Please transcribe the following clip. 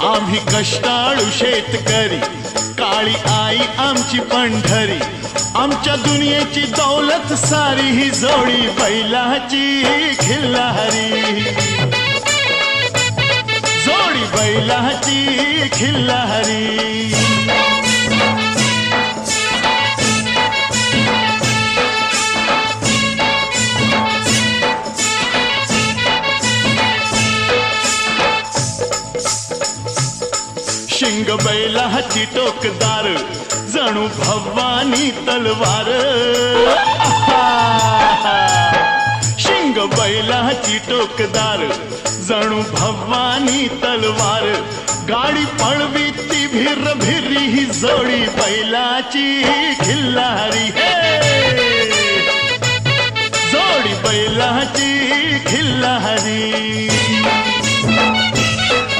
आम्ही कष्टाळू शेतकरी, काळी आई आमची पंढरी, आमच्या दुनियेची दौलत सारी ही जोडी बैलाची खिल्लारी, जोडी बैलाची खिल्लारी. शिंग बैलाची टोकदार, जणू भवानी तलवार. शिंग बैलाची टोकदार, जणू भवानी तलवार. गाडी पळवी ती भिर भिरी ही जोडी बैलाची खिल्लारी. जोडी बैलाची खिल्लारी.